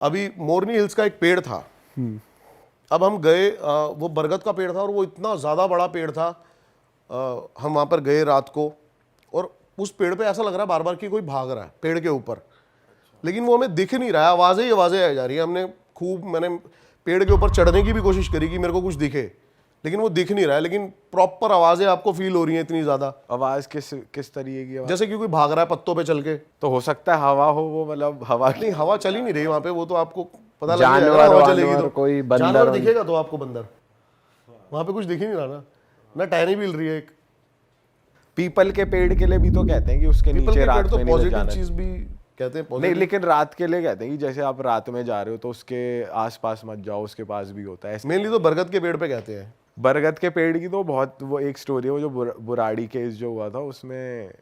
अभी मोरनी हिल्स का एक पेड़ था। अब हम गए, वो बरगद का पेड़ था और वो इतना ज़्यादा बड़ा पेड़ था। हम वहाँ पर गए रात को, और उस पेड़ पे ऐसा लग रहा है बार बार कि कोई भाग रहा है पेड़ के ऊपर, लेकिन वो हमें दिख नहीं रहा है, आवाज़ें ही आवाज़ें आ जा रही है। मैंने पेड़ के ऊपर चढ़ने की भी कोशिश करी कि मेरे को कुछ दिखे, लेकिन वो दिख नहीं रहा है, लेकिन प्रॉपर आवाज़ें आपको फील हो रही हैं इतनी ज़्यादा। आवाज किस तरीके की आवाज? जैसे कि कोई भाग रहा है पत्तों पे चल के। तो हो सकता है हवा हो, वो मतलब हवा नहीं, हवा चल ही नहीं रही वहाँ पे, वो तो आपको पता लग जाएगा ना, जानवर हवा चलेगी वानवर तो कोई बंदर जानवर दिखेगा तो आपको बंदर, वहाँ पे कुछ दिख ही नहीं रहा ना टहनी भी हिल रही है एक। पीपल के पेड़ के लिए भी तो कहते हैं कि उसके पीपल नीचे के पेड़ रात तो में नहीं पॉजिटिव जाना चीज भी कहते हैं, नहीं, पॉजिटिव। लेकिन रात के लिए कहते हैं कि जैसे आप रात में जा रहे हो तो उसके आसपास मत जाओ, उसके पास भी होता है ऐसे। मेनली तो बरगद के पेड़ पे कहते हैं। बरगद के पेड़ की तो बहुत वो एक स्टोरी है, वो जो बुराड़ी केस जो हुआ था उसमें,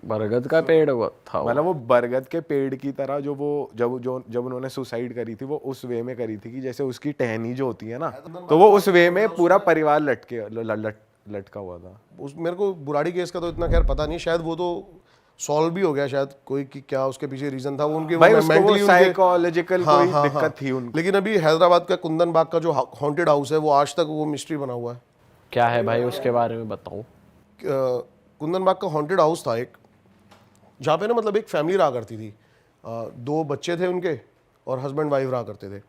बरगद का पेड़ हुआ था मतलब वो बरगद के पेड़ की तरह जो वो जब उन्होंने सुसाइड करी थी वो उस वे में करी थी कि जैसे उसकी टहनी जो होती है ना, तो वो उस वे में पूरा परिवार लटका हुआ था। मेरे को बुराड़ी केस का तो इतना खैर पता नहीं, शायद वो तो सॉल्व भी हो गया शायद, कोई कि क्या उसके पीछे रीजन था, वो उनके भाई उसको वो मेंटली साइकोलॉजिकल कोई दिक्कत थी उनको। लेकिन अभी हैदराबाद का कुंदन बाग का जो हॉन्टेड हाउस है वो आज तक वो मिस्ट्री बना हुआ है। क्या है भाई, उसके बारे में बताओ। कुंदन बाग का हॉन्टेड हाउस था एक, जहाँ पे ना मतलब एक फैमिली रहा करती थी। 2 बच्चे थे उनके और हस्बैंड वाइफ रहा करते थे।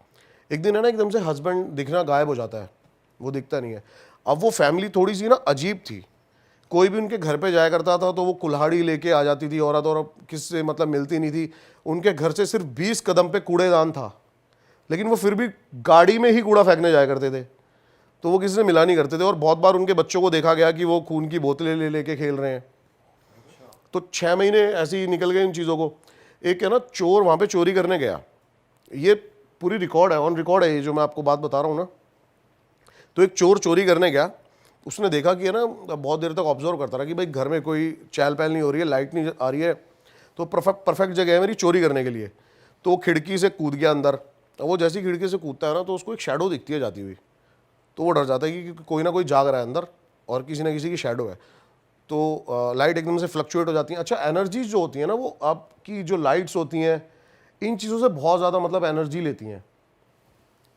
एक दिन है ना एकदम से हस्बैंड दिखना गायब हो जाता है, वो दिखता नहीं है। अब वो फैमिली थोड़ी सी ना अजीब थी, कोई भी उनके घर पे जाया करता था तो वो कुल्हाड़ी लेके आ जाती थी औरत, और किससे मतलब मिलती नहीं थी। उनके घर से सिर्फ 20 कदम पे कूड़ेदान था, लेकिन वो फिर भी गाड़ी में ही कूड़ा फेंकने जाया करते थे, तो वो किसी से मिला नहीं करते थे। और बहुत बार उनके बच्चों को देखा गया कि वो खून की बोतलें ले लेके खेल रहे हैं। तो 6 महीने ऐसे ही निकल गए इन चीज़ों को। एक है ना चोर वहाँ पे चोरी करने गया, ये पूरी रिकॉर्ड है, ऑन रिकॉर्ड है ये जो मैं आपको बात बता रहा हूँ ना। तो एक चोर चोरी करने गया, उसने देखा कि है ना, बहुत देर तक ऑब्जर्व करता रहा कि भाई घर में कोई चहल पहल नहीं हो रही है, लाइट नहीं आ रही है, तो परफेक्ट जगह है मेरी चोरी करने के लिए। तो वो खिड़की से कूद गया अंदर। वो जैसी खिड़की से कूदता है ना तो उसको एक शैडो दिखती है जाती हुई, तो वो डर जाता है कि कोई ना कोई जाग रहा है अंदर और किसी ना किसी की शैडो है। तो लाइट एकदम से फ्लक्चुएट हो जाती हैं। अच्छा, एनर्जीज जो होती हैं ना, वो आपकी जो लाइट्स होती हैं इन चीज़ों से बहुत ज़्यादा मतलब एनर्जी लेती हैं,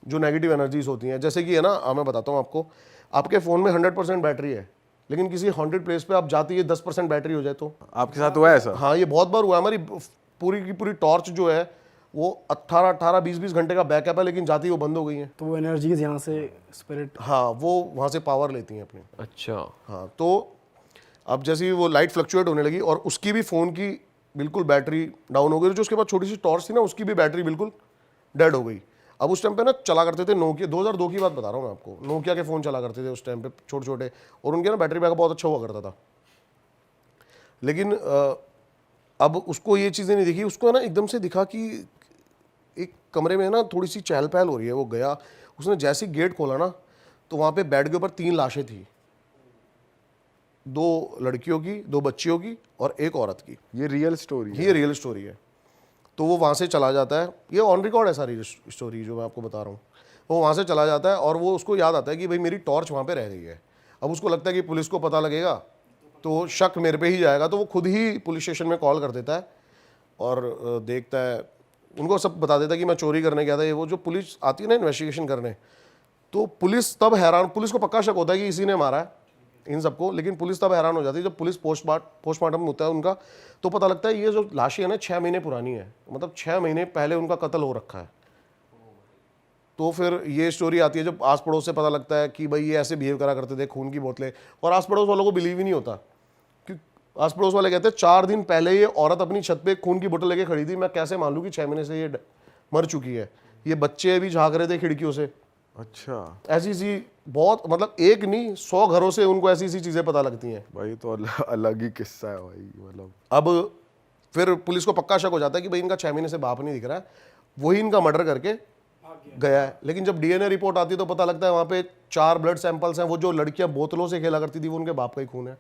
जो नेगेटिव एनर्जीज होती हैं। जैसे कि है ना, मैं बताता हूँ आपको, आपके फ़ोन में 100% बैटरी है, लेकिन किसी हॉन्टेड प्लेस पे आप जाते ही 10% बैटरी हो जाए तो। आपके साथ हुआ है ऐसा? हाँ, ये बहुत बार हुआ है। हमारी पूरी की पूरी टॉर्च जो है वो 18-20 घंटे का बैकअप है, लेकिन जाती ही वो बंद हो गई है। तो वो एनर्जीज यहाँ से स्पिरिट, हाँ, वो वहाँ से पावर लेती हैं अपनी। अच्छा, हाँ, तो अब जैसे ही वो लाइट फ्लक्चुएट होने लगी और उसकी भी फ़ोन की बिल्कुल बैटरी डाउन हो गई, जो उसके बाद छोटी सी टॉर्च थी ना उसकी भी बैटरी बिल्कुल डेड हो गई। अब उस टाइम पे ना चला करते थे नोकिया, 2002 की बात बता रहा हूँ मैं आपको, नोकिया के फ़ोन चला करते थे उस टाइम पे छोटे छोटे, और उनके ना बैटरी बैकअप बहुत अच्छा हुआ करता था। लेकिन अब उसको ये चीज़ें नहीं दिखी, उसको है ना एकदम से दिखा कि एक कमरे में ना थोड़ी सी चहल पहल हो रही है। वो गया, उसने जैसे ही गेट खोला ना तो वहाँ पे बेड के ऊपर 3 लाशें थी, 2 लड़कियों की, 2 बच्चियों की और 1 औरत की। ये रियल स्टोरी है? ये रियल स्टोरी है। तो वो वहाँ से चला जाता है, ये ऑन रिकॉर्ड है सारी स्टोरी जो मैं आपको बता रहा हूँ। वो वहाँ से चला जाता है और वो उसको याद आता है कि भाई मेरी टॉर्च वहाँ पे रह गई है। अब उसको लगता है कि पुलिस को पता लगेगा तो शक मेरे पे ही जाएगा, तो वो खुद ही पुलिस स्टेशन में कॉल कर देता है और देखता है, उनको सब बता देता है कि मैं चोरी करने गया था। ये वो जो पुलिस आती है ना इन्वेस्टिगेशन करने, तो पुलिस तब हैरान, पुलिस को पक्का शक होता है कि इसी ने मारा है इन सबको, लेकिन पुलिस तब हैरान हो जाती है जब पुलिस पोस्टमार्टम होता है उनका, तो पता लगता है ये जो लाशें है ना 6 महीने पुरानी है, मतलब 6 महीने पहले उनका कत्ल हो रखा है। तो फिर ये स्टोरी आती है जब आस पड़ोस से पता लगता है कि भाई ये ऐसे बिहेव करा करते थे, खून की बोतलें, और आस पड़ोस वालों को बिलीव ही नहीं होता, कि आस पड़ोस वाले कहते हैं 4 दिन पहले ये औरत अपनी छत पे खून की बोतल लेके खड़ी थी, मैं कैसे मान लूँ कि 6 महीने से ये मर चुकी है। ये बच्चे भी झाँक रहे थे खिड़कियों से। अच्छा, ऐसी सी बहुत, मतलब एक नहीं 100 घरों से उनको ऐसी सी चीज़ें पता लगती हैं। भाई तो अलग ही किस्सा है भाई, मतलब। अब फिर पुलिस को पक्का शक हो जाता है कि भाई इनका 6 महीने से बाप नहीं दिख रहा है, वही इनका मर्डर करके गया है। लेकिन जब डीएनए रिपोर्ट आती है तो पता लगता है वहाँ पे 4 ब्लड सैंपल्स हैं, वो जो लड़कियां बोतलों से खेला करती थी वो उनके बाप का ही खून है।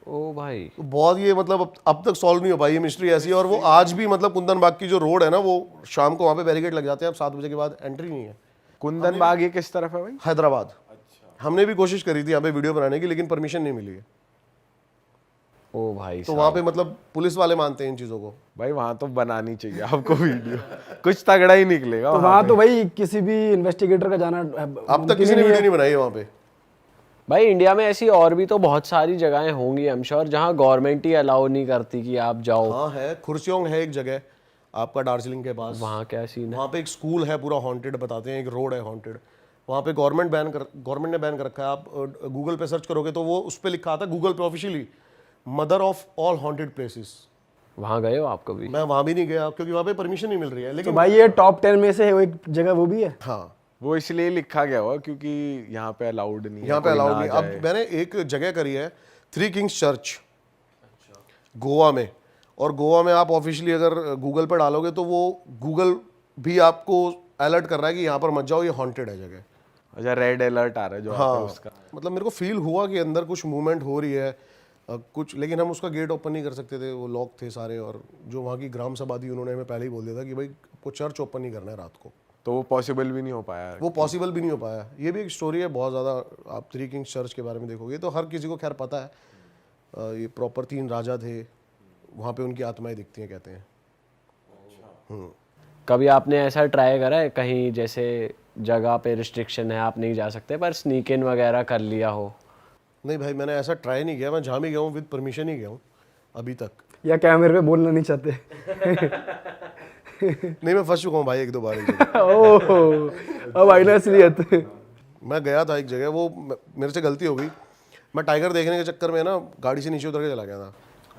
ओ भाई, तो बहुत ये मतलब अब तक सॉल्व नहीं हो पाई ये मिस्ट्री ऐसी है। और वो आज भी मतलब कुंदन बाग की जो रोड है ना, वो शाम को वहाँ पे बैरिकेड लग जाते हैं, अब 7 बजे के बाद एंट्री नहीं है। कुंदन बाग ये किस तरफ है भाई? हैदराबाद। हमने भी कोशिश करी थी यहाँ पे वीडियो बनाने की, लेकिन परमिशन नहीं मिली है। ओ भाई तो वहाँ पे मतलब पुलिस वाले मानते हैं इन चीज़ों को। भाई वहां तो बनानी चाहिए आपको वीडियो, कुछ तगड़ा ही निकलेगा तो वहाँ वहाँ तो भाई किसी भी इन्वेस्टिगेटर का जाना अब तक किसी ने वीडियो नहीं बनाई है वहाँ पे। भाई इंडिया में ऐसी और भी तो बहुत सारी जगहें होंगी आई एम श्योर जहाँ गवर्नमेंट ही अलाउ नहीं करती कि आप जाओ। हाँ है, खुर्सियोंग है एक जगह आपका दार्जिलिंग के पास। वहाँ क्या सीन है? वहाँ पे एक स्कूल है पूरा हॉन्टेड, बताते हैं, एक रोड है हॉन्टेड। वहाँ पे गवर्नमेंट ने बैन कर रखा है। आप गूगल पे सर्च करोगे तो वो उस पे लिखा आता है गूगल पे officially, mother of all haunted places. वहाँ गए हो आप कभी? मैं वहाँ भी नहीं गया क्योंकि वहाँ पे परमिशन नहीं मिल रही है, तो लेकिन भाई ये टॉप 10 में से है, वो एक जगह वो भी है। हाँ वो इसलिए लिखा गया हुआ क्योंकि यहाँ पे अलाउड नहीं है, यहाँ पे कोई अलाउड ना नहीं। जाए। अब मैंने एक जगह करी है, थ्री किंग्स चर्च गोवा में, और गोवा में आप ऑफिशियली अगर गूगल पर डालोगे तो वो गूगल भी आपको अलर्ट कर रहा है कि यहाँ पर मत जाओ, ये हॉन्टेड है जगह। अच्छा, रेड अलर्ट आ रहा है जो आता है उसका। मतलब मेरे को फील हुआ कि अंदर कुछ मूवमेंट हो रही है कुछ, लेकिन हम उसका गेट ओपन नहीं कर सकते थे, वो लॉक थे सारे। और जो वहाँ की ग्राम सभा थी उन्होंने हमें पहले ही बोल दिया था कि भाई आपको चर्च ओपन नहीं करना है रात को। तो वो पॉसिबल भी नहीं हो पाया। वो पॉसिबल भी नहीं हो पाया। ये भी एक स्टोरी है बहुत ज़्यादा। आप थ्री किंग्स चर्च के बारे में देखोगे तो हर किसी को खैर पता है। ये प्रॉपर 3 राजा थे, वहाँ पे उनकी आत्माएं दिखती हैं कहते हैं। कभी आपने ऐसा ट्राई करा है कहीं जैसे जगह पे रिस्ट्रिक्शन है आप नहीं जा सकते पर स्नीक इन वगैरह कर लिया हो? नहीं भाई, मैंने ऐसा ट्राई नहीं किया। मैं जहाँ भी गया हूँ विद परमिशन ही गया हूँ अभी तक। या कैमरे पे बोलना नहीं चाहते? नहीं, मैं फंस चुका हूँ भाई 1-2 बार एक जगह। ओह, अब आई ना असलियत। मैं गया था एक जगह, वो मेरे से गलती हो गई। मैं टाइगर देखने के चक्कर में ना गाड़ी से नीचे उतर के चला गया था।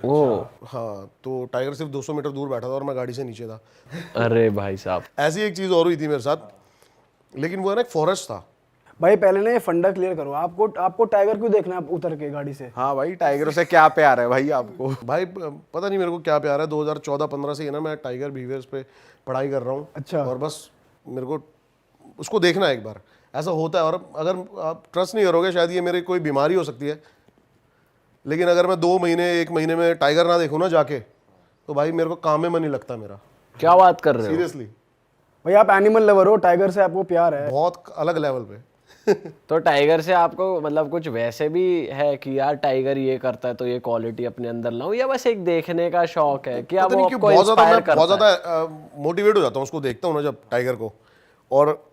ओ हाँ, तो टाइगर सिर्फ 200 मीटर दूर बैठा था और मैं गाड़ी से नीचे था। अरे भाई साहब, ऐसी एक चीज़ और हुई थी मेरे साथ, लेकिन वो है ना एक फॉरेस्ट था। भाई पहले ना ये फंडा क्लियर करो, आपको टाइगर क्यों देखना है उतर के गाड़ी से? हाँ भाई, टाइगरों से क्या प्यार है भाई आपको? भाई पता नहीं मेरे को क्या प्यार है, 2014-15 से ही ना मैं टाइगर बिहेवियर्स पे पढ़ाई कर रहा हूँ। अच्छा। और बस मेरे को उसको देखना है एक बार, ऐसा होता है। और अगर आप ट्रस्ट नहीं करोगे, शायद ये मेरी कोई बीमारी हो सकती है, लेकिन अगर मैं 2 महीने 1 महीने में टाइगर ना देखूँ ना जाके, तो भाई मेरे को काम में मन नहीं लगता मेरा, क्या बात कर रहे हो? सीरियसली। भाई आप एनिमल लवर हो, टाइगर से आपको प्यार है। बहुत अलग लेवल पे। तो टाइगर से आपको मतलब कुछ वैसे भी है कि यार टाइगर ये करता है तो ये क्वालिटी अपने अंदर लाऊं, या बस एक देखने का शौक है कि पता वो नहीं क्यों आपको बहुत ज़्यादा इंस्पायर मैं करता बहुत है? ज़्यादा मोटिवेट हो जाता हूँ उसको देखता हूँ ना जब टाइगर को, और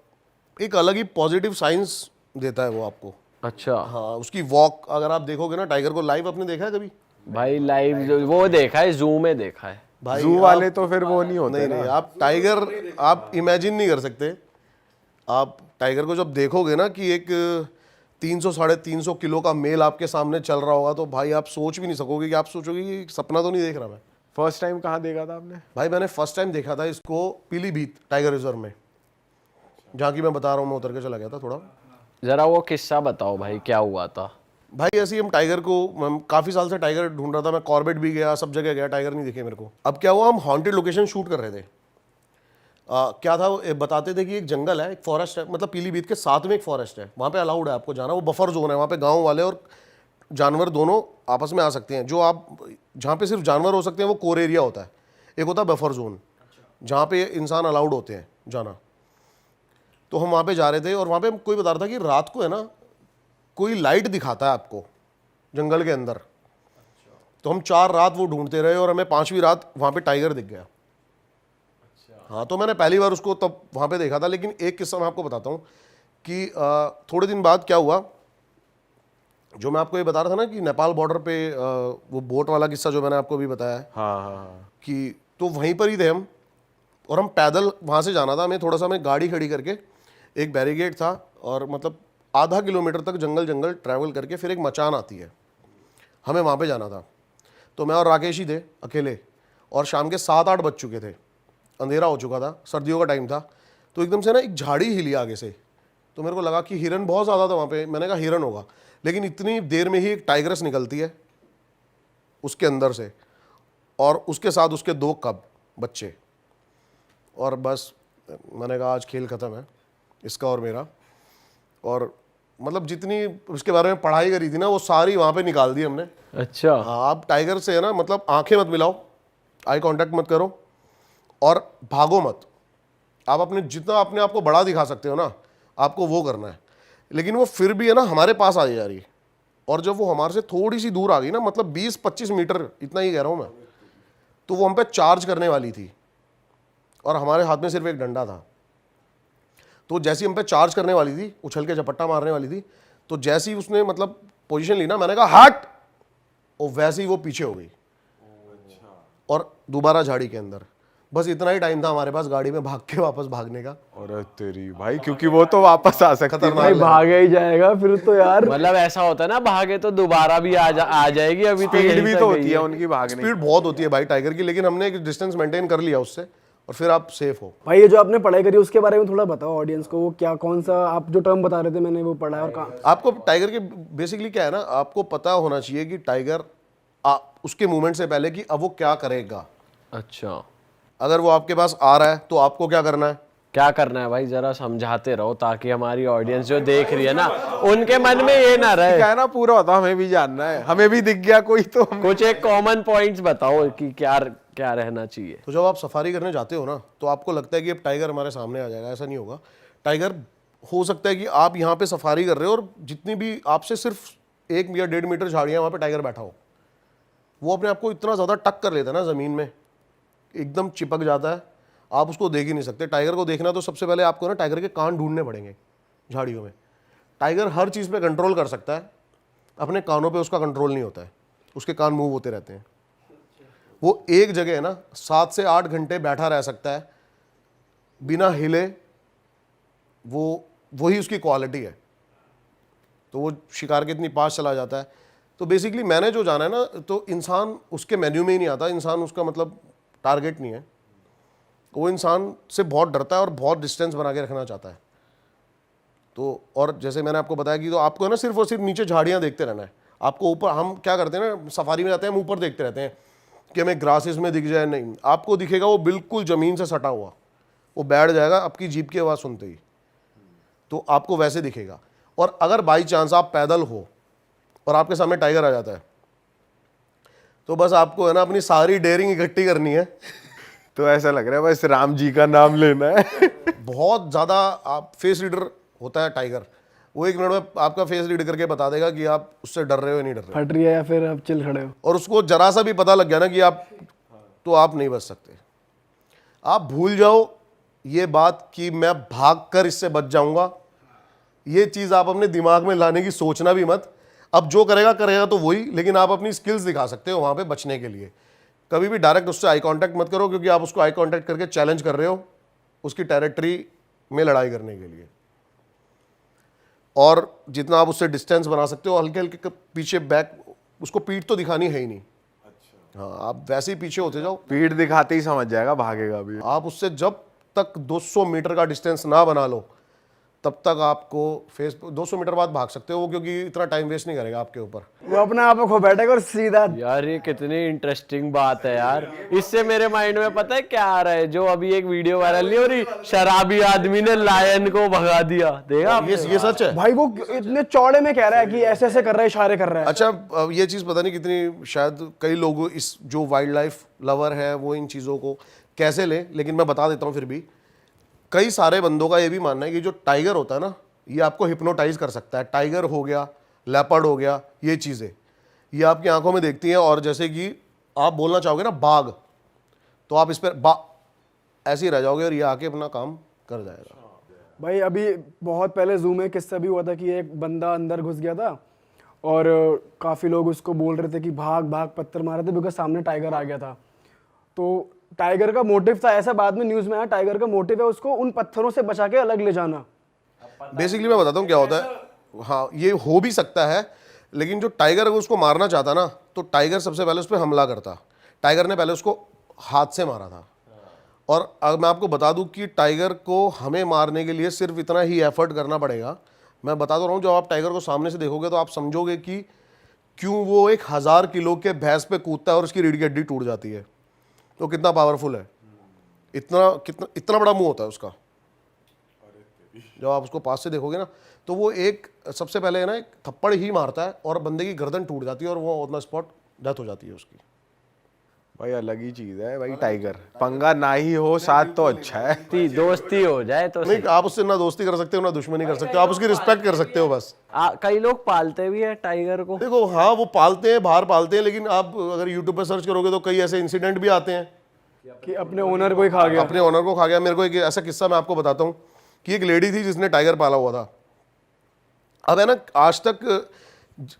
एक अलग ही पॉजिटिव साइंस देता है वो आपको। अच्छा हाँ, उसकी वॉक अगर आप देखोगे ना, टाइगर को लाइव आपने देखा है कभी? भाई, लाइव वो देखा है, जू में देखा है। भाई जू वाले तो फिर वो नहीं होते नहीं, आप टाइगर आप इमेजिन नहीं कर सकते। आप टाइगर को जब देखोगे ना कि एक 300-350 किलो का मेल आपके सामने चल रहा होगा, तो भाई आप सोच भी नहीं सकोगे, कि आप सोचोगे कि सपना तो नहीं देख रहा मैं। फर्स्ट टाइम कहाँ देखा था आपने? भाई मैंने फर्स्ट टाइम देखा था इसको पीलीभीत टाइगर रिजर्व में, जहाँ की मैं बता रहा हूँ। मैं उतर के चला गया था थोड़ा। जरा वो किस्सा बताओ भाई, क्या हुआ था? भाई ऐसे ही हम टाइगर को, मैं काफ़ी साल से टाइगर ढूंढ रहा था। मैं कॉर्बेट भी गया, सब जगह गया, टाइगर नहीं दिखे मेरे को। अब क्या हुआ, हम हॉन्टेड लोकेशन शूट कर रहे थे। क्या था, वो बताते थे कि एक जंगल है, एक फॉरेस्ट है, मतलब पीलीभीत के साथ में एक फॉरेस्ट है, वहाँ पे अलाउड है आपको जाना। वो बफर जोन है, वहाँ पे गाँव वाले और जानवर दोनों आपस में आ सकते हैं। जो आप जहाँ पे सिर्फ जानवर हो सकते हैं वो कोर एरिया होता है, एक होता है बफर जोन जहाँ पे इंसान अलाउड होते हैं जाना। तो हम वहाँ पे जा रहे थे, और वहाँ पे कोई बता रहा था कि रात को है ना कोई लाइट दिखाता है आपको जंगल के अंदर। तो हम 4 रात वो ढूंढते रहे, और हमें 5वीं रात वहाँ पे टाइगर दिख गया। हाँ, तो मैंने पहली बार उसको तब वहाँ पे देखा था। लेकिन एक किस्सा मैं आपको बताता हूँ कि थोड़े दिन बाद क्या हुआ, जो मैं आपको ये बता रहा था ना कि नेपाल बॉर्डर पे वो बोट वाला किस्सा जो मैंने आपको भी बताया है, हाँ हाँ हाँ। कि तो वहीं पर ही थे हम, और हम पैदल वहाँ से जाना था। हमें थोड़ा सा, हमें गाड़ी खड़ी करके, एक बैरिकेड था, और मतलब आधा किलोमीटर तक जंगल ट्रैवल करके फिर एक मचान आती है, हमें वहाँ पे जाना था। तो मैं और राकेश ही थे अकेले, और शाम के 7-8 बज चुके थे, अंधेरा हो चुका था, सर्दियों का टाइम था। तो एकदम से ना एक झाड़ी हिली आगे से, तो मेरे को लगा कि हिरन बहुत ज़्यादा था वहाँ पे। मैंने कहा हिरन होगा, लेकिन इतनी देर में ही एक टाइगरस निकलती है उसके अंदर से, और उसके साथ उसके 2 कब बच्चे। और बस मैंने कहा आज खेल ख़त्म है इसका और मेरा। और मतलब जितनी उसके बारे में पढ़ाई करी थी ना, वो सारी वहाँ पे निकाल दी हमने। अच्छा, हाँ, आप टाइगर से है ना, मतलब आंखें मत मिलाओ, आई कांटेक्ट मत करो, और भागो मत। आप अपने जितना अपने आप को बड़ा दिखा सकते हो ना, आपको वो करना है। लेकिन वो फिर भी है ना हमारे पास आ जा रही है, और जब वो हमारे से थोड़ी सी दूर आ गई ना, मतलब 20-25 मीटर, इतना ही कह रहा हूँ मैं, तो वो हम पे चार्ज करने वाली थी और हमारे हाथ में सिर्फ एक डंडा था। तो जैसे ही हम पे चार्ज करने वाली थी, उछल के झपट्टा मारने वाली थी, तो जैसे ही उसने मतलब पोजीशन ली ना, मैंने कहा हट, और वैसे ही वो पीछे हो गई और दोबारा झाड़ी के अंदर। बस इतना ही टाइम था हमारे पास गाड़ी में भाग के वापस भागने का। और तेरी भाई, क्योंकि वो तो वापस आ सकती है। भाई भागे ही जाएगा फिर तो यार। मतलब ऐसा होता है ना, भागे तो दोबारा भी आ जाएगी। अभी तो स्पीड यहीं भी तक तो गई होती है उनकी भागने की। स्पीड बहुत होती है भाई टाइगर की, लेकिन हमने एक डिस्टेंस मेंटेन कर लिया उससे और फिर आप सेफ हो। भाई ये जो आपने पढ़ाई करी उसके बारे में थोड़ा बताओ ऑडियंस को, वो क्या कौन सा आप जो टर्म बता रहे थे मैंने वो पढ़ा है और कहाँ। आपको टाइगर के बेसिकली क्या है ना, आपको पता होना चाहिए कि टाइगर उसके मूवमेंट से पहले कि अब वो क्या करेगा। अच्छा, अगर वो आपके पास आ रहा है तो आपको क्या करना है? क्या करना है भाई, जरा समझाते रहो ताकि हमारी ऑडियंस जो देख रही है ना, उनके मन में ये ना रहे। क्या है ना, पूरा होता हमें भी जानना है, हमें भी दिख गया कोई तो कुछ एक कॉमन पॉइंट्स बताओ कि क्या क्या रहना चाहिए। तो जब आप सफारी करने जाते हो ना, तो आपको लगता है कि अब टाइगर हमारे सामने आ जाएगा। ऐसा नहीं होगा। टाइगर हो सकता है कि आप यहाँ पे सफारी कर रहे हो और जितनी भी आपसे सिर्फ 1 या 1.5 मीटर झाड़ियाँ, वहाँ पे टाइगर बैठा हो। वो अपने आप को इतना ज़्यादा टक कर लेता है ना ज़मीन में, एकदम चिपक जाता है, आप उसको देख ही नहीं सकते। टाइगर को देखना तो सबसे पहले आपको ना टाइगर के कान ढूंढने पड़ेंगे झाड़ियों में। टाइगर हर चीज़ पे कंट्रोल कर सकता है, अपने कानों पे उसका कंट्रोल नहीं होता है, उसके कान मूव होते रहते हैं। वो एक जगह है ना 7 से 8 घंटे बैठा रह सकता है बिना हिले, वही उसकी क्वालिटी है। तो वो शिकार के इतनी पास चला जाता है। तो बेसिकली मैंने जो जाना है ना, तो इंसान उसके मेन्यू में ही नहीं आता। इंसान उसका मतलब टारगेट नहीं है। वो इंसान से बहुत डरता है और बहुत डिस्टेंस बना के रखना चाहता है। तो और जैसे मैंने आपको बताया कि तो आपको है ना सिर्फ और सिर्फ नीचे झाड़ियाँ देखते रहना है। आपको ऊपर, हम क्या करते हैं ना, सफारी में जाते हैं, हम ऊपर देखते रहते हैं कि हमें ग्रासेस में दिख जाए। नहीं, आपको दिखेगा वो बिल्कुल ज़मीन से सटा हुआ, वो बैठ जाएगा आपकी जीप की आवाज़ सुनते ही, तो आपको वैसे दिखेगा। और अगर बाई चांस आप पैदल हो और आपके सामने टाइगर आ जाता है, तो बस आपको है ना अपनी सारी डेयरिंग इकट्ठी करनी है। तो ऐसा लग रहा है बस राम जी का नाम लेना है। बहुत ज़्यादा आप फेस रीडर होता है टाइगर, वो 1 मिनट में आपका फेस रीड करके बता देगा कि आप उससे डर रहे हो या नहीं डर रहे हो। फट रही है या फिर आप चिल खड़े हो। और उसको जरा सा भी पता लग गया ना कि आप, तो आप नहीं बच सकते। आप भूल जाओ ये बात कि मैं भागकर इससे बच जाऊंगा। ये चीज़ आप अपने दिमाग में लाने की सोचना भी मत। अब जो करेगा करेगा तो वही, लेकिन आप अपनी स्किल्स दिखा सकते हो वहाँ पे बचने के लिए। कभी भी डायरेक्ट उससे आई कांटेक्ट मत करो, क्योंकि आप उसको आई कांटेक्ट करके चैलेंज कर रहे हो उसकी टेरिटरी में लड़ाई करने के लिए। और जितना आप उससे डिस्टेंस बना सकते हो, हल्के हल्के पीछे बैक, उसको पीठ तो दिखानी है ही नहीं। हाँ, आप वैसे ही पीछे होते जाओ। पीठ दिखाते ही समझ जाएगा, भागेगा भी। आप उससे जब तक 200 मीटर का डिस्टेंस ना बना लो, तब तक आपको फेस 200 मीटर बाद भाग सकते हो वो, क्योंकि इतना टाइम वेस्ट नहीं करेगा आपके ऊपर। वो अपने आप में खो बैठेगा और सीधा। यार ये कितनी इंटरेस्टिंग बात है यार। इससे मेरे माइंड में पता है क्या आ रहा है, जो अभी एक वीडियो वायरल नहीं हो रही, शराबी आदमी ने लायन को भगा दिया, देखा आपने? ये सच है। भाई वो इतने चौड़े में कह रहा है कि ऐसे ऐसे कर रहा है, इशारे कर रहा है। अच्छा, अब ये चीज़ पता नहीं कितनी, शायद कई लोग इस जो वाइल्ड लाइफ लवर है वो इन चीज़ों को कैसे ले, लेकिन मैं बता देता हूँ फिर भी। कई सारे बंदों का ये भी मानना है कि जो टाइगर होता है ना, ये आपको हिप्नोटाइज कर सकता है। टाइगर हो गया, लेपर्ड हो गया, ये चीज़ें ये आपकी आंखों में देखती हैं। और जैसे कि आप बोलना चाहोगे ना बाघ, तो आप इस पर ऐसे ही रह जाओगे और ये आके अपना काम कर जाएगा। भाई अभी बहुत पहले जू में किस्सा भी हुआ था कि एक बंदा अंदर घुस गया था और काफ़ी लोग उसको बोल रहे थे कि भाग भाग, पत्थर मार रहे थे बिकॉज सामने टाइगर आ गया था। तो टाइगर का मोटिव था, ऐसा बाद में न्यूज़ में आया, टाइगर का मोटिव है उसको उन पत्थरों से बचा के अलग ले जाना। बेसिकली मैं बताता हूँ क्या होता है। हाँ, ये हो भी सकता है, लेकिन जो टाइगर अगर उसको मारना चाहता ना, तो टाइगर सबसे पहले उस पर हमला करता। टाइगर ने पहले उसको हाथ से मारा था। और अब मैं आपको बता दूं कि टाइगर को हमें मारने के लिए सिर्फ इतना ही एफर्ट करना पड़ेगा। मैं बता तो रहा हूँ, जब आप टाइगर को सामने से देखोगे तो आप समझोगे कि क्यों वो 1000 किलो के भैंस पे कूदता है और उसकी रीढ़ की हड्डी टूट जाती है। तो कितना पावरफुल है, इतना बड़ा मुंह होता है उसका। जब आप उसको पास से देखोगे ना, तो वो एक सबसे पहले है ना एक थप्पड़ ही मारता है और बंदे की गर्दन टूट जाती है और वो ऑन द स्पॉट डेथ हो जाती है उसकी। भाई अलग ही चीज है भाई, टाइगर पंगा ना ही हो साथ तो अच्छा है। दोस्ती हो जाए तो नहीं, आप उससे ना दोस्ती कर सकते हो ना दुश्मनी कर सकते हो, आप उसकी रिस्पेक्ट कर सकते हो बस। कई लोग पालते भी है टाइगर को। देखो हाँ, वो पालते हैं, बाहर पालते हैं, लेकिन आप अगर यूट्यूब पे सर्च करोगे तो कई ऐसे इंसिडेंट भी आते हैं कि अपने ओनर को ही खा गया। अपने ओनर को खा गया। मेरे को एक ऐसा किस्सा मैं आपको बताता हूँ कि एक लेडी थी जिसने टाइगर पाला हुआ था। अब है ना, आज तक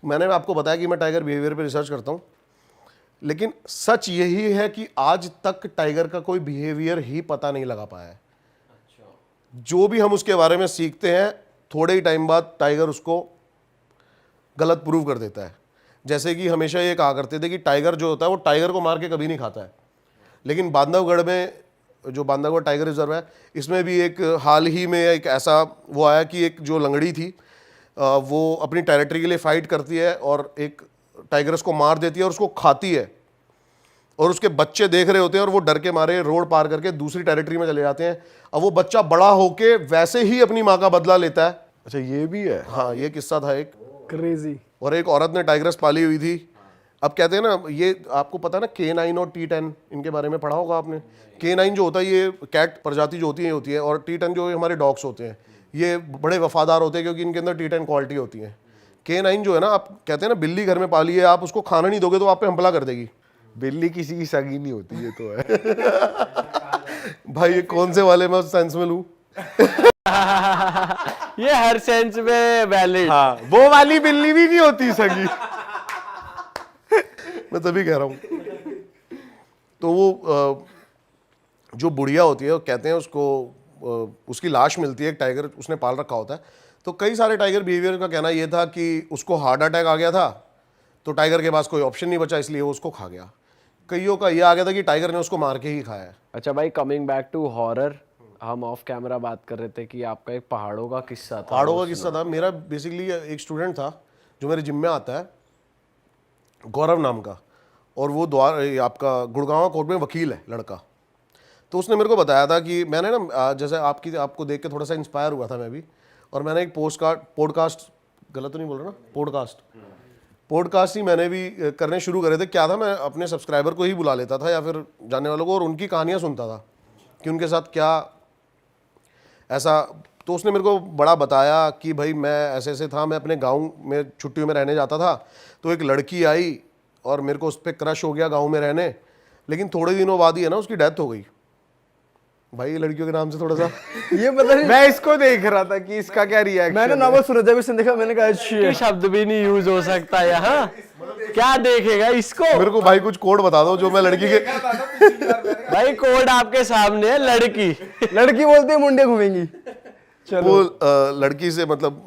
मैंने आपको बताया कि मैं टाइगर बिहेवियर पे रिसर्च करता हूँ, लेकिन सच यही है कि आज तक टाइगर का कोई बिहेवियर ही पता नहीं लगा पाया है। जो भी हम उसके बारे में सीखते हैं, थोड़े ही टाइम बाद टाइगर उसको गलत प्रूव कर देता है। जैसे कि हमेशा ये कहा करते थे कि टाइगर जो होता है वो टाइगर को मार के कभी नहीं खाता है, लेकिन बांधवगढ़ में जो बांधवगढ़ टाइगर रिजर्व है, इसमें भी एक हाल ही में एक ऐसा वो आया कि एक जो लंगड़ी थी वो अपनी टेरिटरी के लिए फाइट करती है और एक टाइगर उसको मार देती है और उसको खाती है, और उसके बच्चे देख रहे होते हैं और वो डर के मारे रोड पार करके दूसरी टेरिटरी में चले जाते हैं। अब वो बच्चा बड़ा होके वैसे ही अपनी माँ का बदला लेता है। अच्छा ये भी है। हाँ, ये किस्सा था एक। क्रेजी। और एक औरत ने टाइग्रेस पाली हुई थी। अब कहते हैं ना, ये आपको पता है ना K9 और T10, इनके बारे में पढ़ा होगा आपने। K9 जो होता है ये कैट प्रजाति जो होती है, और T10 जो हमारे डॉग्स होते हैं, ये बड़े वफादार होते हैं क्योंकि इनके अंदर T10 क्वालिटी होती है। K9 जो है ना, आप कहते हैं ना बिल्ली घर में पाली है, आप उसको खाना नहीं दोगे तो आप पे हमला कर देगी। बिल्ली किसी की सगी नहीं होती, ये तो है। भाई ये कौन से वाले मैं उस सेंस में लूं? ये हर सेंस में वैलिड। हाँ, वो वाली बिल्ली भी नहीं होती सगी। मैं तभी कह रहा हूँ। तो वो जो बुढ़िया होती है, वो कहते हैं उसको, उसकी लाश मिलती है, एक टाइगर उसने पाल रखा होता है। तो कई सारे टाइगर बिहेवियर का कहना ये था कि उसको हार्ट अटैक आ गया था, तो टाइगर के पास कोई ऑप्शन नहीं बचा, इसलिए वो उसको खा गया। कईयों का ये आ गया था कि टाइगर ने उसको मार के ही खाया है। अच्छा भाई, कमिंग बैक टू हॉरर, हम ऑफ कैमरा बात कर रहे थे कि आपका एक पहाड़ों का किस्सा था। पहाड़ों का किस्सा था मेरा। बेसिकली एक स्टूडेंट था जो मेरे जिम में आता है, गौरव नाम का, और वो आपका गुड़गांव कोर्ट में वकील है लड़का। तो उसने मेरे को बताया था कि मैंने ना, जैसे आपको देख के थोड़ा सा इंस्पायर हुआ था मैं भी, और मैंने एक पॉडकास्ट, गलत तो नहीं बोल रहा ना, पॉडकास्ट ही मैंने भी करने शुरू करे थे। क्या था, मैं अपने सब्सक्राइबर को ही बुला लेता था या फिर जानने वालों को, और उनकी कहानियाँ सुनता था कि उनके साथ क्या ऐसा। तो उसने मेरे को बड़ा बताया कि भाई मैं ऐसे ऐसे था, मैं अपने गांव में छुट्टियों में रहने जाता था, तो एक लड़की आई और मेरे को उस पर क्रश हो गया गांव में रहने, लेकिन थोड़े दिनों बाद ही है ना उसकी डेथ हो गई। भाई लड़कियों के नाम से थोड़ा सा ये पता नहीं, मैं इसको देख रहा था कि इसका क्या रिएक्शन। मैंने नॉर्मल सूरज भी देखा, मैंने कहा कि शब्द भी नहीं यूज हो सकता यहाँ, क्या देखेगा इसको। मेरे को भाई कुछ कोड बता दो जो मैं लड़की के भाई कोड आपके सामने है, लड़की बोलती है मुंडे घूमेंगी। चलो वो लड़की से मतलब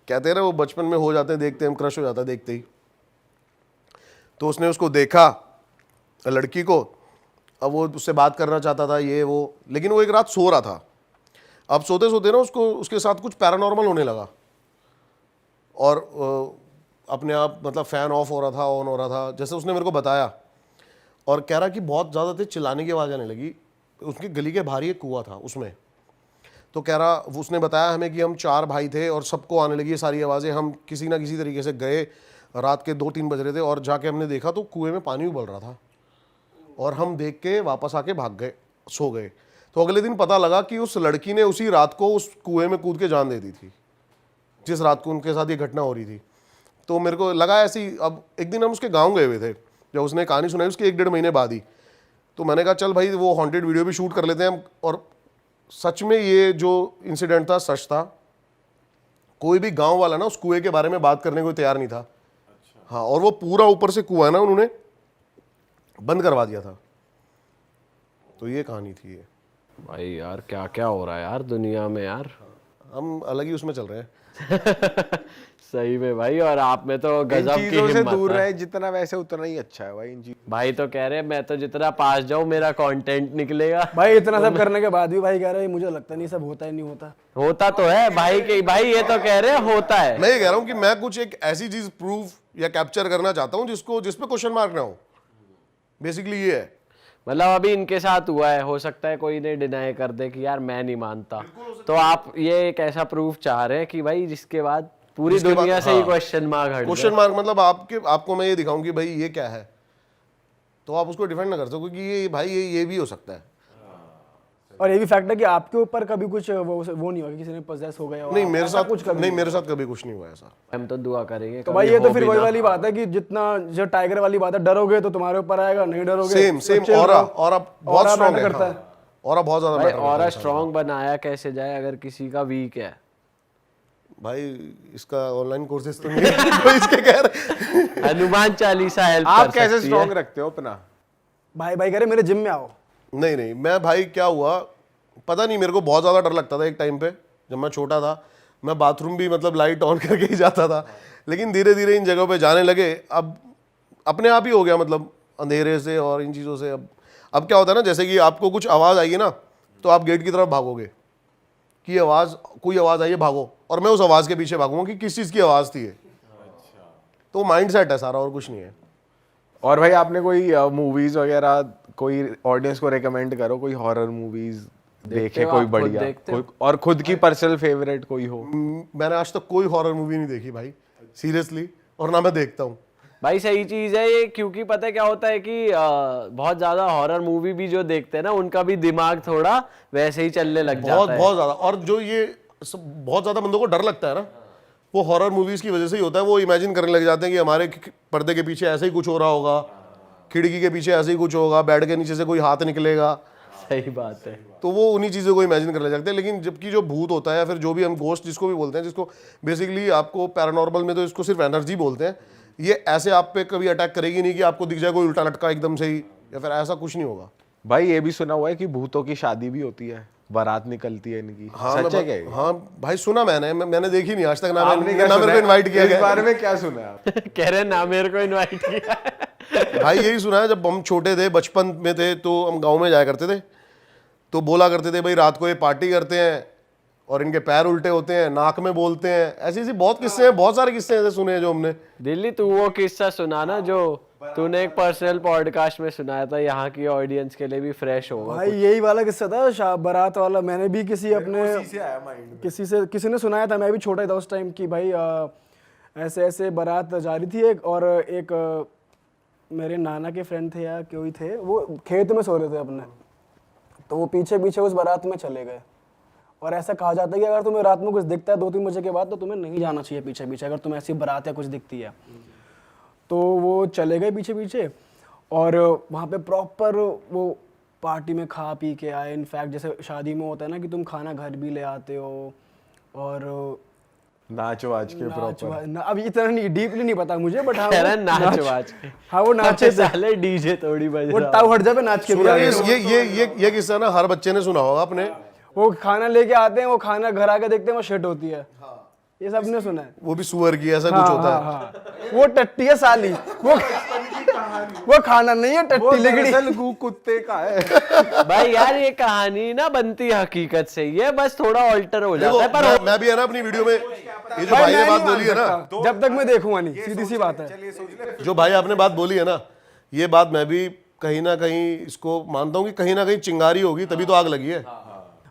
कहते हैं ना, वो बचपन में हो जाते हैं, देखते हैं क्रश हो जाता है देखते ही। तो उसने उसको देखा लड़की को, अब वो उससे बात करना चाहता था ये वो, लेकिन वो एक रात सो रहा था। अब सोते सोते ना उसको उसके साथ कुछ पैरानॉर्मल होने लगा, और अपने आप मतलब फ़ैन ऑफ हो रहा था, ऑन हो रहा था, जैसे उसने मेरे को बताया। और कह रहा कि बहुत ज़्यादा तेज चिल्लाने की आवाज़ आने लगी। उसकी गली के बाहर ही एक कुआं था उसमें। तो कह रहा, उसने बताया हमें कि हम 4 भाई थे और सबको आने लगी ये सारी आवाज़ें। हम किसी ना किसी तरीके से गए, रात के 2-3 बज रहे थे, और जाके हमने देखा तो कुएं में पानी उबल रहा था, और हम देख के वापस आके भाग गए, सो गए। तो अगले दिन पता लगा कि उस लड़की ने उसी रात को उस कुएं में कूद के जान दे दी थी, जिस रात को उनके साथ ये घटना हो रही थी। तो मेरे को लगा ऐसी। अब एक दिन हम उसके गांव गए हुए थे, जब उसने कहानी सुनाई उसके 1-1.5 महीने बाद ही। तो मैंने कहा चल भाई वो हॉन्टेड वीडियो भी शूट कर लेते हैं। और सच में ये जो इंसिडेंट था सच था। कोई भी गांव वाला ना उस कुएं के बारे में बात करने को तैयार नहीं था। हाँ, और वो पूरा ऊपर से कुआं ना उन्होंने बंद करवा दिया था। तो ये कहानी थी ये। भाई यार क्या क्या हो रहा है यार दुनिया में यार, हम अलग ही उसमें चल रहे हैं। सही में भाई। और आप में तो इन गजब की चीजों से हिम्मत दूर है। रहे जितना, वैसे उतना ही अच्छा है भाई इन चीजों। भाई तो कह रहे हैं मैं तो जितना पास जाऊं मेरा कंटेंट निकलेगा। भाई इतना सब करने के बाद भी भाई कह रहे हैं मुझे लगता नहीं सब होता ही नहीं होता। होता तो है भाई के भाई, ये तो कह रहे हैं होता है। मैं ये कह रहा हूँ कि मैं कुछ एक ऐसी चीज प्रूफ या कैप्चर करना चाहता हूँ जिसपे क्वेश्चन मार्क ना हो। बेसिकली ये है। मतलब अभी इनके साथ हुआ है, हो सकता है कोई ने डिनाई कर दे कि यार मैं नहीं मानता, तो आप ये एक ऐसा प्रूफ चाह रहे हैं कि भाई जिसके बाद पूरी दुनिया से ही क्वेश्चन मार्क हट क्वेश्चन मार्क मतलब आपको मैं ये दिखाऊं कि भाई ये क्या है। तो आप उसको डिफेंड ना कर सको कि ये भाई ये भी हो सकता है। और ये भी फैक्ट है कि आपके ऊपर कभी कुछ वो नहीं हुआ कि किसी ने पोजेस हो गया हो, नहीं मेरे ऐसा साथ कुछ कभी नहीं, मेरे साथ कभी कुछ नहीं हुआ ऐसा। हम तो दुआ करेंगे तो भाई ये तो फिर वही वाली बात है कि जितना जो टाइगर वाली बात है, डरोगे तो तुम्हारे ऊपर आएगा, नहीं डरोगे सेम तो ऑरा बहुत matter स्ट्रांग करता है, है। ऑरा बहुत ज्यादा भाई मैटर करता ऑरा है। स्ट्रांग बनाया कैसे जाए अगर किसी का वीक है? भाई इसका ऑनलाइन कोर्सेज तो नहीं है तो इसके कह रहे हनुमान चालीसा हेल्प आप कर कैसे सकती है। स्ट्रांग रखते हो अपना? भाई कह रहे मेरे जिम में आओ। नहीं मैं भाई क्या हुआ पता नहीं, मेरे को बहुत ज़्यादा डर लगता था एक टाइम पे जब मैं छोटा था। मैं बाथरूम भी मतलब लाइट ऑन करके ही जाता था, लेकिन धीरे धीरे इन जगहों पे जाने लगे। अब अपने आप ही हो गया, मतलब अंधेरे से और इन चीज़ों से। अब क्या होता है ना, जैसे कि आपको कुछ आवाज़ आएगी ना तो आप गेट की तरफ भागोगे कि कोई आवाज़ आई है, भागो, और मैं उस आवाज़ के पीछे भागूंगा कि किस चीज़ की आवाज़ थी ये। तो माइंड सेट है सारा, और कुछ नहीं है। और भाई आपने कोई मूवीज वगैरह कोई ऑडियंस को रेकमेंड करो, कोई हॉरर मूवीज देखे हो कोई आप? खुद बढ़िया देखते हो? और खुद की पर्सनल फेवरेट कोई हो? मैंने आज तक कोई हॉरर मूवी नहीं देखी भाई, सीरियसली, और ना मैं देखता हूँ। भाई सही चीज है ये, क्योंकि पता है क्या होता है कि बहुत ज्यादा हॉरर मूवी भी जो देखते हैं ना उनका भी दिमाग थोड़ा वैसे ही चलने लग जाता है। बहुत ज़्यादा। और जो ये बहुत ज़्यादा बंदों को डर लगता है ना, वो हॉरर मूवीज की वजह से ही होता है। वो इमेजिन करने लग जाते हैं कि हमारे पर्दे के पीछे ऐसे ही कुछ हो रहा होगा, खिड़की के पीछे ऐसे ही कुछ होगा, बेड के नीचे से कोई हाथ निकलेगा। सही बात है। तो वो उन्हीं चीज़ों को इमेजिन करने लग जाते हैं। लेकिन जबकि जो भूत होता है या फिर जो भी हम गोस्ट जिसको भी बोलते हैं, जिसको बेसिकली आपको पैरानॉर्मल में तो इसको सिर्फ एनर्जी बोलते हैं, ये ऐसे आप पे कभी अटैक करेगी नहीं कि आपको दिख जाए कोई उल्टा लटका एकदम से ही, या फिर ऐसा कुछ नहीं होगा। भाई ये भी सुना हुआ है कि भूतों की शादी भी होती है, बारात निकलती है इनकी, सच है क्या ये? हाँ भाई सुना मैंने देखी नहीं आज तक, ना आपने क्या ना मेरे सुना को है? इन्वाइट किया इस गया। बारे में क्या सुना है आप? कह रहे ना मेरे को इनवाइट किया। भाई यही सुना है, जब हम छोटे थे, बचपन में थे, तो हम गांव में जाया करते थे, तो बोला करते थे भाई रात को ये पार्टी करते हैं और इनके पैर उल्टे होते हैं, नाक में बोलते हैं। ऐसी ऐसी बहुत किस्से हैं, बहुत सारे किस्से ऐसे सुने हैं जो हमने। दिल्ली तू वो किस्सा सुना ना जो तूने एक पर्सनल पॉडकास्ट में सुनाया था, यहाँ की ऑडियंस के लिए भी फ्रेश होगा। भाई यही वाला किस्सा था बारात वाला। मैंने भी किसी अपने किसी ने सुनाया था, मैं भी छोटा था उस टाइम, कि भाई ऐसे ऐसे बारात जा रही थी एक मेरे नाना के फ्रेंड थे या कोई थे, वो खेत में सो रहे थे अपने, तो वो पीछे पीछे उस बारात में चले गए। और ऐसा कहा जाता है कि अगर तुम्हें रात में कुछ दिखता है 2-3 बजे के बाद तो तुम्हें नहीं जाना चाहिए पीछे पीछे, अगर तुम्हें ऐसी बारात या कुछ दिखती है। तो वो चले गए पीछे पीछे, और वहाँ पे प्रॉपर वो पार्टी में खा पी के आए। इनफैक्ट जैसे शादी में होता है ना कि तुम खाना घर भी ले आते हो, और नाच वाच के प्रॉपर। अब इतना नहीं डीपली नहीं पता मुझे, बट हाँ कह रहा है नाच वाच के। हाँ वो नाचे थे, साले डीजे थोड़ी बज वो रहा। टाउ हट जाए नाच के भी सुना आ गए। ये किस्सा ना हर बच्चे ने सुना होगा अपने। वो खाना लेके आते हैं, वो खाना घर आके देखते हैं वो शिट होती है। ये सबने सुना है। वो भी सुअर की, ऐसा कुछ होता है। हाँ। वो टट्टी है साली, वो खाना नहीं है, टट्टी लिगड़ी। कुत्ते का है। भाई यार ये कहानी ना बनती है हकीकत से, ये बस थोड़ा ऑल्टर हो देखो जाता है। पर मैं भी है ना अपनी वीडियो में, ये जो भाई भाई ने मैं बात नहीं मान बोली है ना, सकता, जब तक मैं देखूंगा नहीं, सीधी सी बात है। जो भाई आपने बात बोली है ना, ये बात मैं भी कहीं ना कहीं इसको मानता हूँ कि कहीं ना कहीं चिंगारी होगी तभी तो आग लगी है।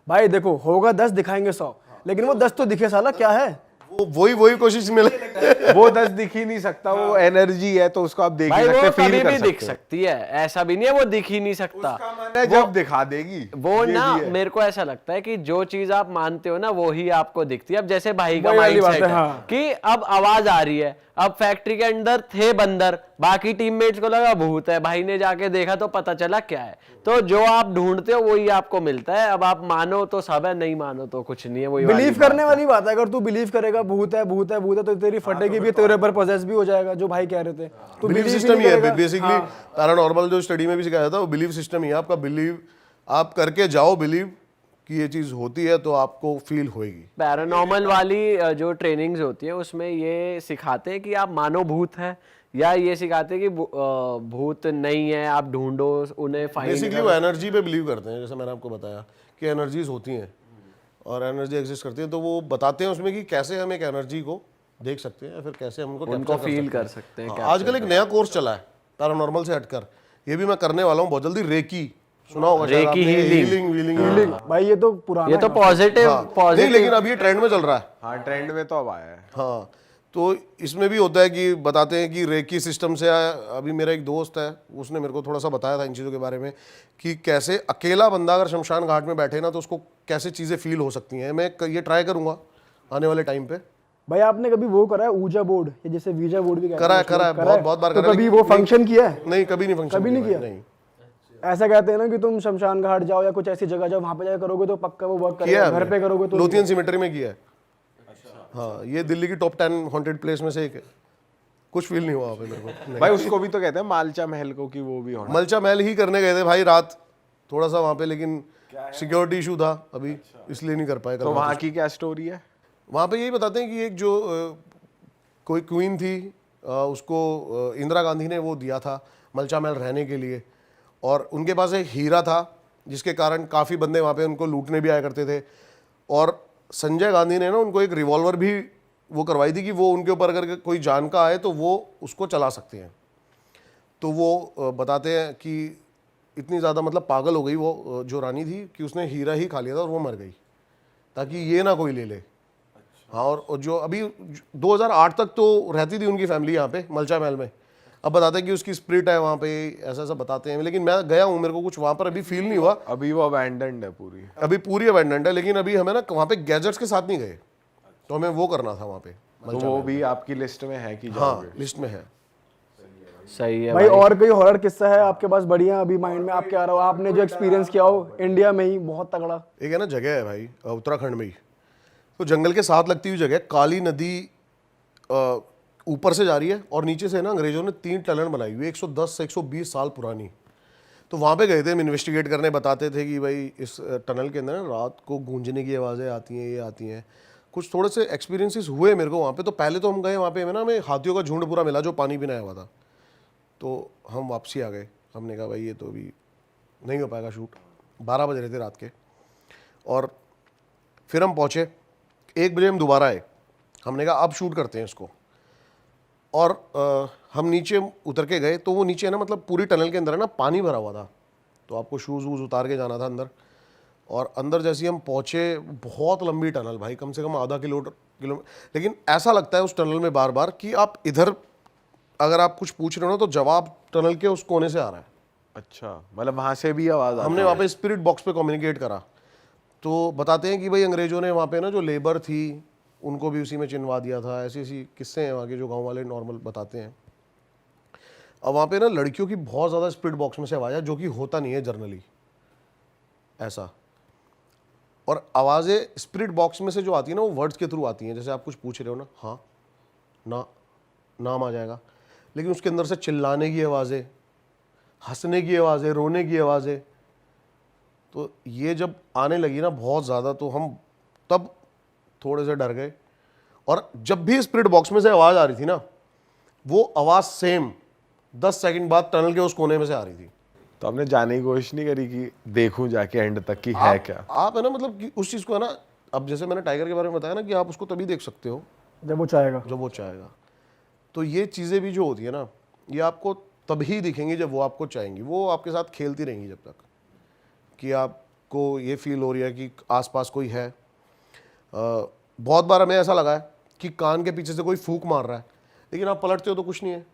भाई देखो, होगा 10 दिखाएंगे 100, लेकिन वो 10 तो दिखे साला क्या है। वही कोशिश मिले। वो 10 दिख ही नहीं सकता, वो एनर्जी है तो उसको आप देख भाई ही सकते, वो फील कभी कर भी सकते दिख सकती है, ऐसा भी नहीं है वो दिख ही नहीं सकता। हैं। जब दिखा देगी वो ना मेरे को ऐसा लगता है कि जो चीज आप मानते हो ना वो ही आपको दिखती है। अब जैसे भाई का वही वाली बात माइंडसेट है, है हाँ। कि अब आवाज आ रही है, अब फैक्ट्री के अंदर थे बंदर, बाकी टीममेट्स को लगा भूत है, भाई ने जाके देखा तो पता चला क्या है। तो जो आप ढूंढते हो वही आपको मिलता है। अब आप मानो तो सब है, नहीं मानो तो कुछ नहीं है। वही बिलीव करने वाली बात है। अगर तू बिलीव करेगा भूत है भूत है भूत है, तो तेरी फटेगी भी, तेरे पर पोजेस भी हो जाएगा, जो भाई कह रहे थे। तू बिलीव believe ही सिस्टम नहीं ही है करेगा। बेसिकली। पैरानॉर्मल जो स्टडी में भी सिखाया था वो बिलीव सिस्टम ही है आपका। बिलीव आप करके जाओ, बिलीव कि ये चीज होती है तो आपको फील होएगी। पैरानॉर्मल वाली जो ट्रेनिंग्स होती है उसमें ये सिखाते हैं कि आप मानो भूत है, या ये सिखाते हैं कि भूत नहीं है, आप ढूंढो उन्हें, फाइंड बेसिकली वो एनर्जी पे बिलीव करते हैं। जैसे मैंने आपको बताया कि एनर्जीज होती हैं और एनर्जी एग्जिस्ट करती है, तो वो बताते हैं उसमें कि कैसे हम एक एनर्जी को देख सकते हैं या फिर कैसे हम उनको फील कर सकते हैं। हाँ, आजकल एक नया कोर्स चला है पैरानॉर्मल से हटकर, ये भी मैं करने वाला हूँ बहुत जल्दी। रेकी सुना होगा शायद रेकी आपने, हीलिंग। हीलिंग। भाई ये तो पुराना ये तो है। पॉजिटिव नहीं, लेकिन अब ये ट्रेंड में चल रहा है। हाँ ट्रेंड में तो अब आया है। हाँ, तो इसमें भी होता है कि बताते हैं कि रेकी सिस्टम से अभी मेरा एक दोस्त है, उसने मेरे को थोड़ा सा बताया था इन चीज़ों के बारे में कि कैसे अकेला बंदा अगर शमशान घाट में बैठे ना तो उसको कैसे चीज़ें फील हो सकती हैं। मैं ये ट्राई करूँगा आने वाले टाइम पे। भाई आपने कभी वो करा है ऊजा बोर्ड, या जैसे वीजा बोर्ड भी कहते करा है हैं, करा है, बहुत बार तो करा है, कभी लेकिन वो फंक्शन किया है? नहीं, कभी नहीं फंक्शन कभी नहीं किया? नहीं ऐसा कहते हैं ना कि तुम शमशान घाट जाओ या कुछ ऐसी जगह जाओ, वहां पे जाकर करोगे तो पक्का वो वर्क किया करेगा, है घर पे करोगे तो लोथियन सिमेट्री में किया है। हाँ, ये दिल्ली की टॉप 10 हॉन्टेड प्लेस में से एक है। कुछ फील नहीं हुआ वहाँ पे मेरे को। भाई उसको भी तो कहते हैं मालचा महल को, कि वो भी होना। मलचा महल ही करने गए थे भाई रात थोड़ा सा वहाँ पे, लेकिन सिक्योरिटी इशू था अभी, इसलिए नहीं कर पाए। तो वहाँ की क्या स्टोरी है? वहाँ पे यही बताते हैं कि एक जो कोई क्वीन थी, उसको इंदिरा गांधी ने वो दिया था मलचा महल रहने के लिए, और उनके पास एक हीरा था जिसके कारण काफ़ी बंदे वहाँ पे उनको लूटने भी आया करते थे। और संजय गांधी ने ना उनको एक रिवॉल्वर भी वो करवाई थी कि वो उनके ऊपर अगर कोई जान का आए तो वो उसको चला सकते हैं। तो वो बताते हैं कि इतनी ज़्यादा मतलब पागल हो गई वो जो रानी थी कि उसने हीरा ही खा लिया था और वो मर गई ताकि ये ना कोई ले ले। हाँ, और जो अभी 2008 तक तो रहती थी उनकी फैमिली यहाँ पे मलचा महल में। अब बताते हैं कि उसकी स्पिरिट है वहाँ पे, ऐसा ऐसा बताते हैं, लेकिन मैं गया हूँ, मेरे को कुछ वहाँ पर अभी फील नहीं हुआ। अभी वो अबैंडन्ड है पूरी? अभी पूरी अबैंडन्ड है, लेकिन अभी हमें ना वहाँ पे गैजेट्स के साथ नहीं गए, तो हमें वो करना था वहाँ पे। तो वो भी आपकी लिस्ट में है कि हाँ, जाओगे? लिस्ट में है। सही है भाई। और कोई हॉरर किस्सा है आपके पास बढ़िया अभी माइंड में आपके आ रहा हो, आपने जो एक्सपीरियंस किया हो इंडिया में ही बहुत तगड़ा? एक है ना जगह है भाई उत्तराखंड में ही, तो जंगल के साथ लगती हुई जगह, काली नदी ऊपर से जा रही है और नीचे से ना अंग्रेजों ने 3 टनल बनाई हुई है 110 से 120 साल पुरानी। तो वहाँ पे गए थे हम इन्वेस्टिगेट करने, बताते थे कि भाई इस टनल के अंदर ना रात को गूंजने की आवाज़ें आती हैं, ये आती हैं। कुछ थोड़े से एक्सपीरियंसेस हुए मेरे को वहाँ पे। तो पहले तो हम गए वहाँ पे, हमें हाथियों का झुंड पूरा मिला जो पानी पीने आया हुआ था, तो हम वापसी आ गए। हमने कहा भाई ये तो अभी नहीं हो पाएगा शूट, 12 बज रहे थे रात के। और फिर हम पहुँचे, 1 बजे हम दोबारा आए, हमने कहा अब शूट करते हैं इसको। और हम नीचे उतर के गए, तो वो नीचे है ना मतलब पूरी टनल के अंदर है ना पानी भरा हुआ था, तो आपको शूज़ वूज़ उतार के जाना था अंदर। और अंदर जैसे ही हम पहुँचे, बहुत लंबी टनल भाई, कम से कम आधा किलोमीटर, लेकिन ऐसा लगता है उस टनल में बार बार कि आप इधर अगर आप कुछ पूछ रहे हो ना तो जवाब टनल के उस कोने से आ रहा है। अच्छा, मतलब वहाँ से भी आवाज़ आती हमने वहाँ पे स्पिरिट बॉक्स पे कम्युनिकेट करा, तो बताते हैं कि भाई अंग्रेजों ने वहाँ पे ना जो लेबर थी उनको भी उसी में चिनवा दिया था। ऐसी ऐसी किस्से हैं वहाँ के जो गांव वाले नॉर्मल बताते हैं। अब वहाँ पे ना लड़कियों की बहुत ज़्यादा स्पिरिट बॉक्स में से आवाज़ है, जो कि होता नहीं है जनरली ऐसा। और आवाज़ें स्पिरिट बॉक्स में से जो आती है ना वो वर्ड्स के थ्रू आती हैं, जैसे आप कुछ पूछ रहे हो ना, हाँ ना, नाम आ जाएगा, लेकिन उसके अंदर से चिल्लाने की आवाज़ें, हंसने की आवाज़ें, रोने की आवाज़ें। तो ये जब आने लगी ना बहुत ज़्यादा, तो हम तब थोड़े से डर गए। और जब भी स्पिरिट बॉक्स में से आवाज़ आ रही थी ना, वो आवाज़ सेम 10 सेकंड बाद टनल के उस कोने में से आ रही थी। तो आपने जाने की कोशिश नहीं करी कि देखूं जाके एंड तक कि है क्या? आप है ना मतलब कि उस चीज़ को है ना, अब जैसे मैंने टाइगर के बारे में बताया ना कि आप उसको तभी देख सकते हो जब वो चाहेगा। जब वो चाहेगा। तो ये चीज़ें भी जो होती है ना, ये आपको तभी दिखेंगी जब वो आपको चाहेंगी। वो आपके साथ खेलती रहेंगी जब तक कि आपको ये फील हो रही है कि आसपास कोई है। बहुत बार हमें ऐसा लगा है कि कान के पीछे से कोई फूंक मार रहा है, लेकिन आप पलटते हो तो कुछ नहीं है।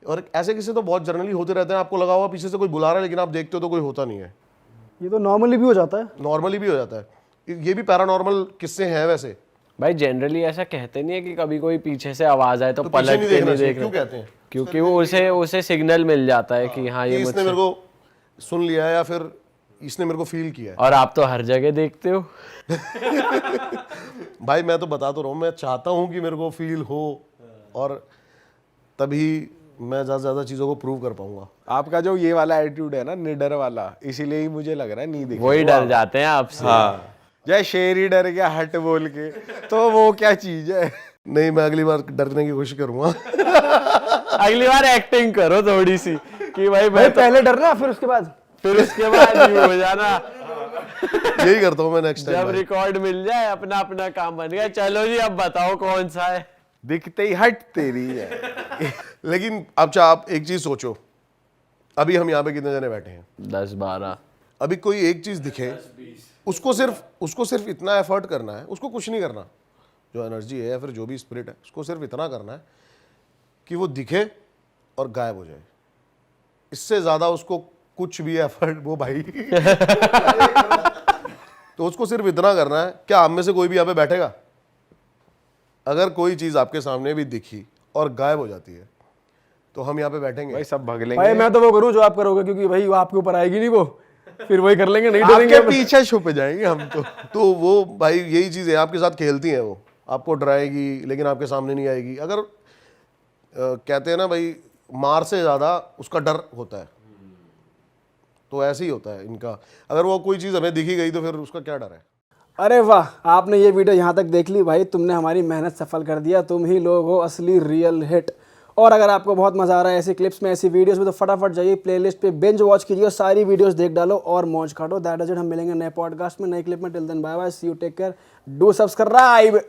और ऐसे किस्से तो बहुत जनरली होते रहते हैं, आपको लगा हुआ पीछे से कोई बुला रहा है, लेकिन आप देखते हो तो कोई होता नहीं है। ये तो नॉर्मली भी हो जाता है। नॉर्मली भी हो जाता है। ये भी पैरानॉर्मल किस्से हैं वैसे। भाई जनरली ऐसा कहते नहीं है कि कभी कोई पीछे से आवाज आए तो पीछे पलट नहीं के देखना नहीं चाहिए, देखना, क्यों कहते हैं? क्योंकि वो उसे सिग्नल मिल जाता है कि हाँ कि ये इसने मुझसे। मेरे को सुन लिया है या फिर इसने मेरे को फील किया है। और आप तो हर जगह देखते हो। भाई मैं तो बता तो रहा हूँ, मैं चाहता हूँ कि मेरे को फील हो, और तभी मैं ज़्यादा से ज़्यादा चीज़ों को प्रूव कर पाऊंगा। आपका जो ये वाला एटीट्यूड है ना, निडर वाला, इसीलिए ही मुझे लग रहा है नहीं दिख वही डर जाते हैं आपसे। हाँ, जय शेर ही डर गया हट बोल के, तो वो क्या चीज है? नहीं, मैं अगली बार डरने की कोशिश करूंगा। अगली बार एक्टिंग करो थोड़ी सी कि भाई मैं तो, पहले डरना फिर उसके बाद ये हो जाना। यही करता हूँ मैं नेक्स्ट जब टाइम। रिकॉर्ड मिल जाए अपना अपना काम बन गया। चलो जी अब बताओ कौन सा है। दिखते ही हट तेरी है। लेकिन अब आप एक चीज सोचो, अभी हम यहाँ पे कितने जने बैठे हैं? 10-12। अभी कोई एक चीज दिखे, उसको सिर्फ इतना एफर्ट करना है, उसको कुछ नहीं करना, जो एनर्जी है या फिर जो भी स्पिरिट है, उसको सिर्फ इतना करना है कि वो दिखे और गायब हो जाए। इससे ज़्यादा उसको कुछ भी एफर्ट वो भाई तो उसको सिर्फ इतना करना है। क्या आप में से कोई भी यहाँ पे बैठेगा? अगर कोई चीज़ आपके सामने भी दिखी और गायब हो जाती है तो हम यहाँ पे बैठेंगे? भाई सब भाग भाई लेंगे, मैं तो वो करूँ जो आप करोगे, क्योंकि भाई वो आपके ऊपर आएगी नहीं, वो फिर वही कर लेंगे, नहीं आपके डरेंगे। पीछे छुप जाएंगे हम तो। तो वो भाई यही चीज़ है, आपके साथ खेलती हैं, वो आपको डराएगी लेकिन आपके सामने नहीं आएगी। अगर कहते हैं ना भाई, मार से ज़्यादा उसका डर होता है, तो ऐसे ही होता है इनका। अगर वो कोई चीज़ हमें दिखी गई तो फिर उसका क्या डर है? अरे वाह, आपने ये वीडियो यहाँ तक देख ली भाई, तुमने हमारी मेहनत सफल कर दिया। तुम ही लोग हो असली रियल हिट। और अगर आपको बहुत मजा आ रहा है ऐसी क्लिप्स में, ऐसी वीडियोस में, तो फटाफट जाइए प्लेलिस्ट पे, बिंज वॉच कीजिए और सारी वीडियोस देख डालो और मौज काटो। That is it. हम मिलेंगे नए पॉडकास्ट में, नई क्लिप में। Till then bye bye, see you, take care, do subscribe.